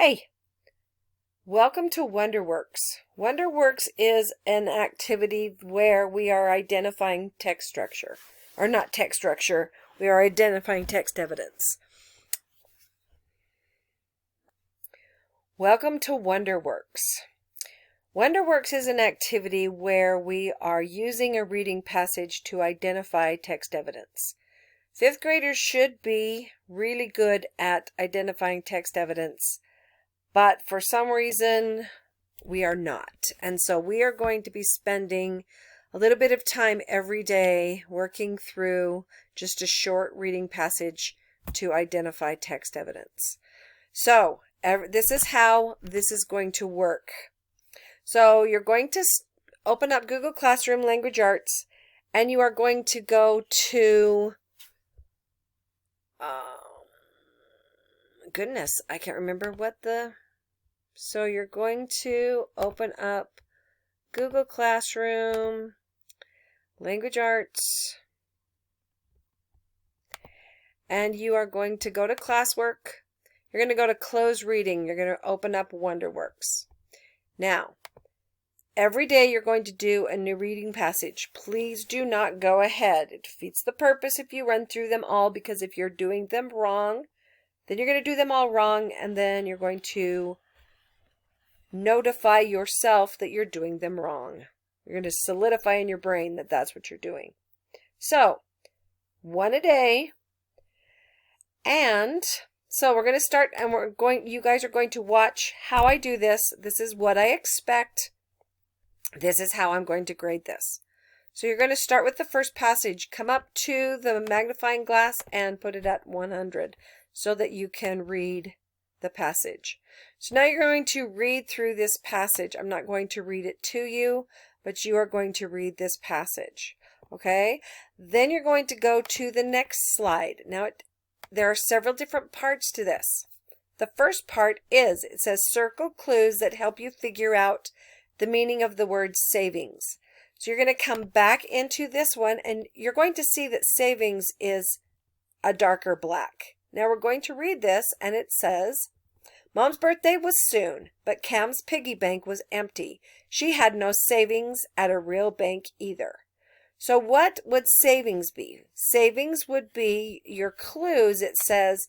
Hey, welcome to Wonderworks. Wonderworks is an activity where we are identifying text structure. Or not text structure, we are identifying text evidence. Welcome to Wonderworks. Wonderworks is an activity where we are using a reading passage to identify text evidence. Fifth graders should be really good at identifying text evidence, but for some reason we are not. And so we are going to be spending a little bit of time every day working through just a short reading passage to identify text evidence. So this is how this is going to work. So you're going to open up Google Classroom Language Arts, and you are going to go to goodness, I can't remember so you're going to open up Google Classroom Language Arts, and you are going to go to classwork. You're going to go to close reading. You're going to open up Wonderworks. Now, every day you're going to do a new reading passage. Please do not go ahead. It defeats the purpose if you run through them all, because if you're doing them wrong, then you're going to do them all wrong, and then you're going to notify yourself that you're doing them wrong. You're going to solidify in your brain that that's what you're doing. So, one a day. And so we're going to start, and you guys are going to watch how I do this. This is what I expect. This is how I'm going to grade this. So you're going to start with the first passage. Come up to the magnifying glass and put it at 100 so that you can read the passage. So now you're going to read through this passage. I'm not going to read it to you, but you are going to read this passage. Okay? Then you're going to go to the next slide. Now there are several different parts to this. The first part is, it says circle clues that help you figure out the meaning of the word savings. So you're going to come back into this one, and you're going to see that savings is a darker black. Now we're going to read this, and it says, Mom's birthday was soon, but Cam's piggy bank was empty. She had no savings at a real bank either. So what would savings be? Savings would be your clues. It says,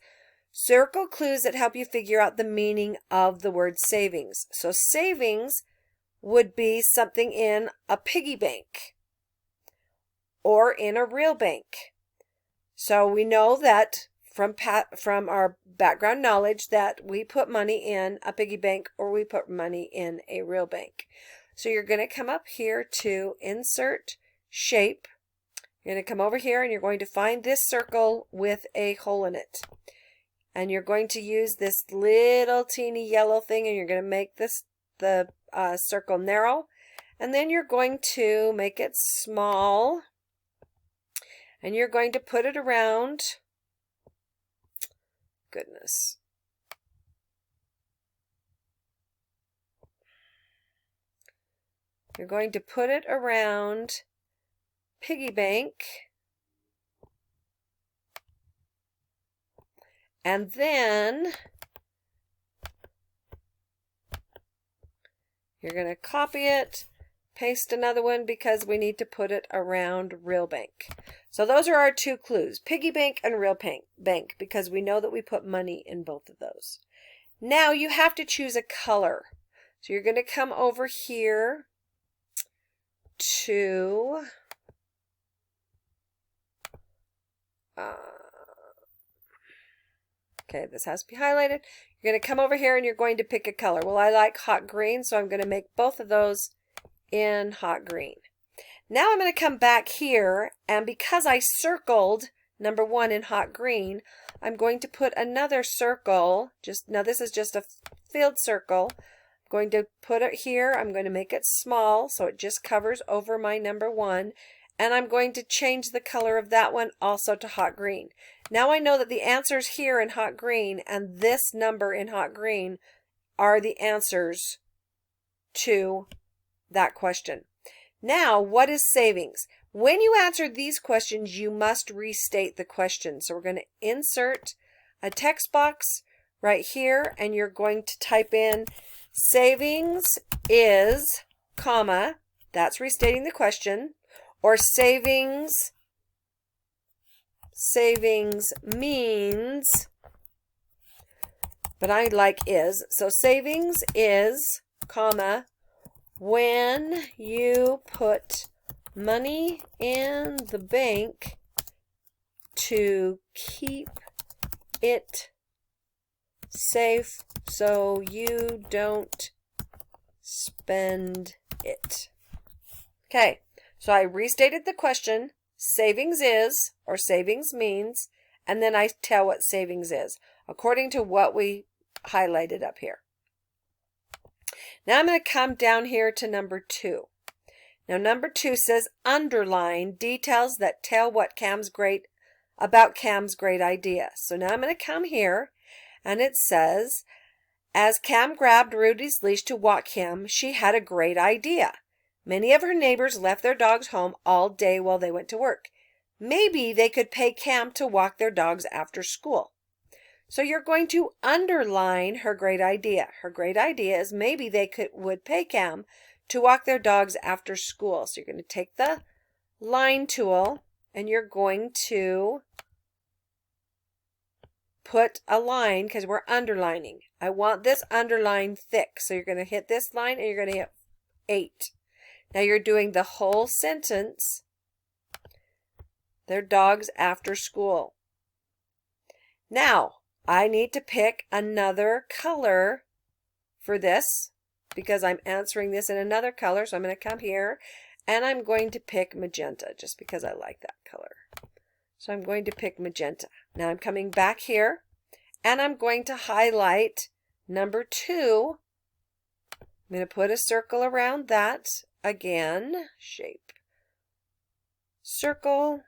circle clues that help you figure out the meaning of the word savings. So savings would be something in a piggy bank or in a real bank. So we know that from our background knowledge that we put money in a piggy bank or we put money in a real bank. So you're going to come up here to insert shape. You're going to come over here and you're going to find this circle with a hole in it. And you're going to use this little teeny yellow thing, and you're going to make the circle narrow. And then you're going to make it small. And you're going to put it around. Goodness. You're going to put it around piggy bank. And then you're going to copy it, paste another one, because we need to put it around real bank. So those are our two clues, piggy bank and real bank, because we know that we put money in both of those. Now you have to choose a color. So you're going to come over here to okay, this has to be highlighted. You're going to come over here and you're going to pick a color. Well, I like hot green, so I'm going to make both of those in hot green. Now I'm going to come back here, and because I circled number 1 in hot green, I'm going to put another circle. Now this is just a filled circle. I'm going to put it here. I'm going to make it small so it just covers over my number 1. And I'm going to change the color of that one also to hot green. Now I know that the answers here in hot green and this number in hot green are the answers to that question. Now, what is savings? When you answer these questions, you must restate the question. So we're going to insert a text box. right here, and you're going to type in savings is, comma, that's restating the question, or savings means, but I like is, so savings is, comma, when you put money in the bank to keep it safe so you don't spend it. Okay, so I restated the question, savings is, or savings means, and then I tell what savings is, according to what we highlighted up here. Now I'm going to come down here to number 2. Now number 2 says underline details that tell what Cam's great idea. So now I'm going to come here, and it says, as Cam grabbed Rudy's leash to walk him, she had a great idea. Many of her neighbors left their dogs home all day while they went to work. Maybe they could pay Cam to walk their dogs after school. So you're going to underline her great idea. Her great idea is maybe they would pay Cam to walk their dogs after school. So you're going to take the line tool and you're going to put a line because we're underlining. I want this underline thick. So you're going to hit this line and you're going to hit 8. Now you're doing the whole sentence. Their dogs after school. Now, I need to pick another color for this because I'm answering this in another color. So I'm going to come here and I'm going to pick magenta just because I like that color. So I'm going to pick magenta. Now I'm coming back here and I'm going to highlight number 2. I'm going to put a circle around that. Again, shape, circle.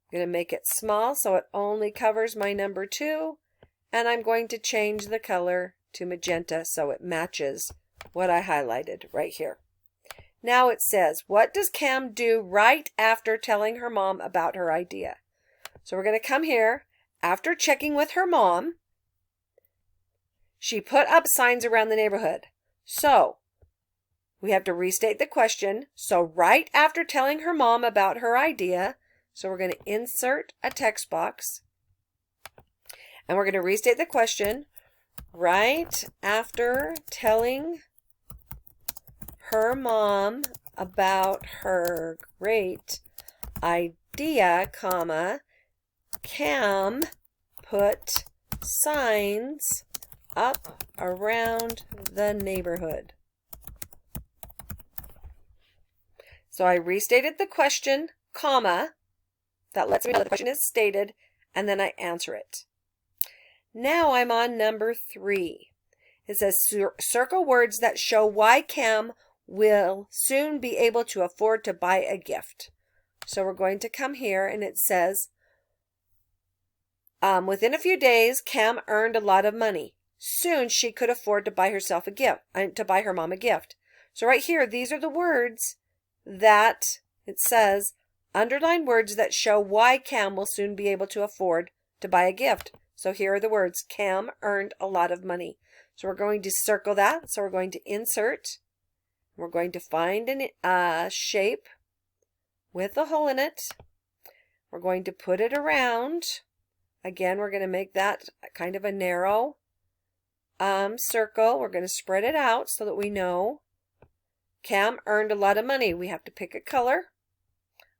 I'm going to make it small so it only covers my number 2. And I'm going to change the color to magenta so it matches what I highlighted right here. Now it says, what does Cam do right after telling her mom about her idea? So we're going to come here. After checking with her mom, she put up signs around the neighborhood. So we have to restate the question. So right after telling her mom about her idea, so we're going to insert a text box. And we're going to restate the question. Right after telling her mom about her great idea, comma, Cam put signs up around the neighborhood. So I restated the question, comma, that lets me know the question is stated, and then I answer it. Now I'm on number 3. It says circle words that show why Cam will soon be able to afford to buy a gift. So we're going to come here and it says, within a few days, Cam earned a lot of money. Soon she could afford to buy herself a gift, to buy her mom a gift. So right here, these are the words that it says, underline words that show why Cam will soon be able to afford to buy a gift. So here are the words, Cam earned a lot of money. So we're going to circle that. So we're going to insert. We're going to find a shape with a hole in it. We're going to put it around. Again, we're going to make that kind of a narrow circle. We're going to spread it out so that we know Cam earned a lot of money. We have to pick a color.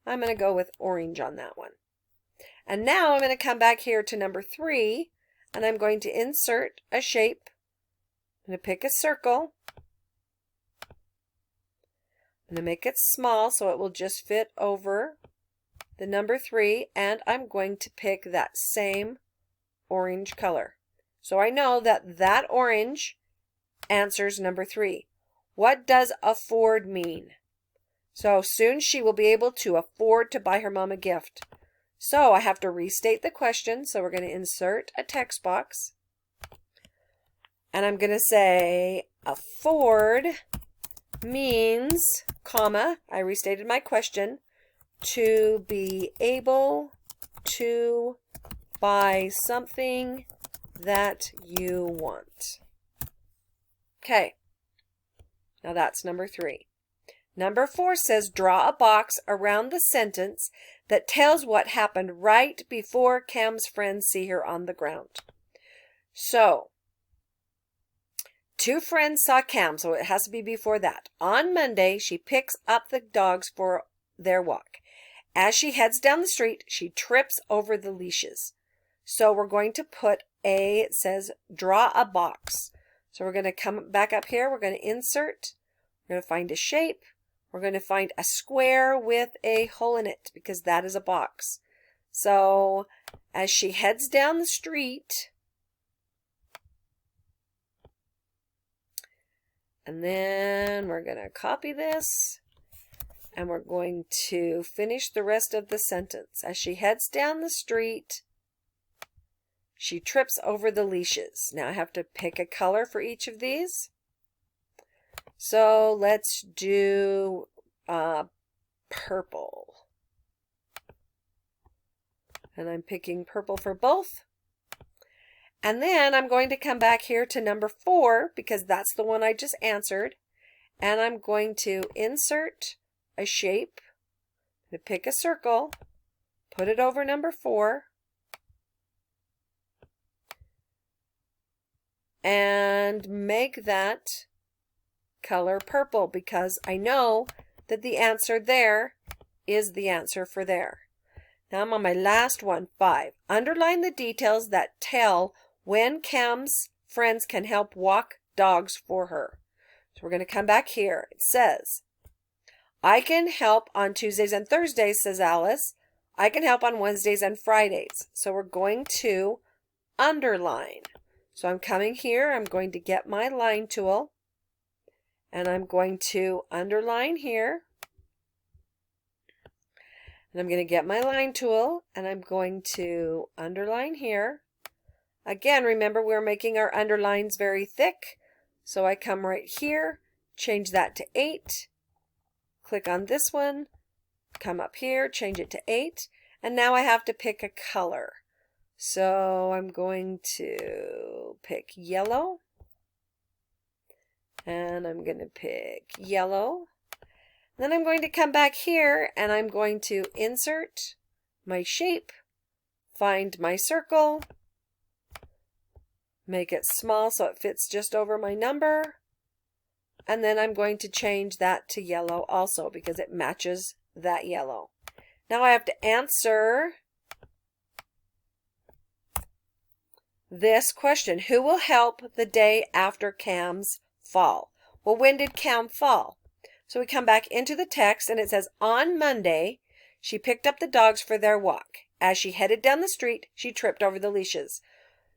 I'm going to go with orange on that one. And now I'm going to come back here to number 3, and I'm going to insert a shape. I'm going to pick a circle. I'm going to make it small so it will just fit over the number 3, and I'm going to pick that same orange color. So I know that that orange answers number 3. What does afford mean? So soon she will be able to afford to buy her mom a gift. So I have to restate the question. So we're going to insert a text box. And I'm going to say afford means, comma, I restated my question, to be able to buy something that you want. Okay, now that's number 3. Number 4 says draw a box around the sentence that tells what happened right before Cam's friends see her on the ground. So, 2 friends saw Cam, so it has to be before that. On Monday, she picks up the dogs for their walk. As she heads down the street, she trips over the leashes. So we're going to put it says draw a box. So we're going to come back up here. We're going to insert. We're going to find a shape. We're going to find a square with a hole in it because that is a box. So as she heads down the street, and then we're going to copy this and we're going to finish the rest of the sentence. As she heads down the street, she trips over the leashes. Now I have to pick a color for each of these. So let's do purple. And I'm picking purple for both. And then I'm going to come back here to number 4 because that's the one I just answered. And I'm going to insert a shape. I'm going to pick a circle, put it over number 4. And make that color purple because I know that the answer there is the answer for there. Now I'm on my last one, 5. Underline the details that tell when Cam's friends can help walk dogs for her. So we're going to come back here. It says, I can help on Tuesdays and Thursdays, says Alice. I can help on Wednesdays and Fridays. So we're going to underline. So I'm coming here. I'm going to get my line tool. And I'm going to underline here. And I'm going to get my line tool. And I'm going to underline here. Again, remember we're making our underlines very thick. So I come right here, change that to 8. Click on this one, come up here, change it to 8. And now I have to pick a color. So I'm going to pick yellow. And I'm going to pick yellow. Then I'm going to come back here and I'm going to insert my shape, find my circle, make it small so it fits just over my number. And then I'm going to change that to yellow also because it matches that yellow. Now I have to answer this question. Who will help the day after Cam's fall? Well, when did Cam fall? So we come back into the text and it says, on Monday, she picked up the dogs for their walk. As she headed down the street, she tripped over the leashes.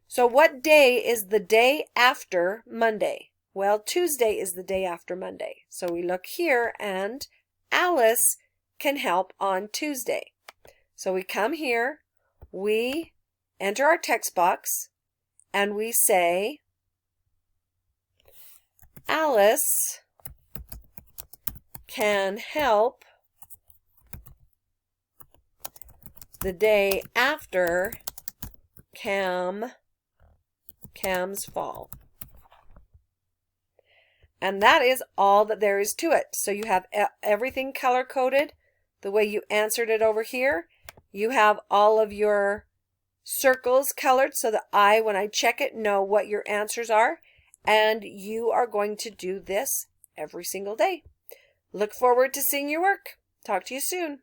So what day is the day after Monday? Well, Tuesday is the day after Monday. So we look here and Alice can help on Tuesday. So we come here, we enter our text box, and we say, Alice can help the day after Cam's fall. And that is all that there is to it. So you have everything color coded the way you answered it over here. You have all of your circles colored so that when I check it, know what your answers are. And you are going to do this every single day. Look forward to seeing your work. Talk to you soon.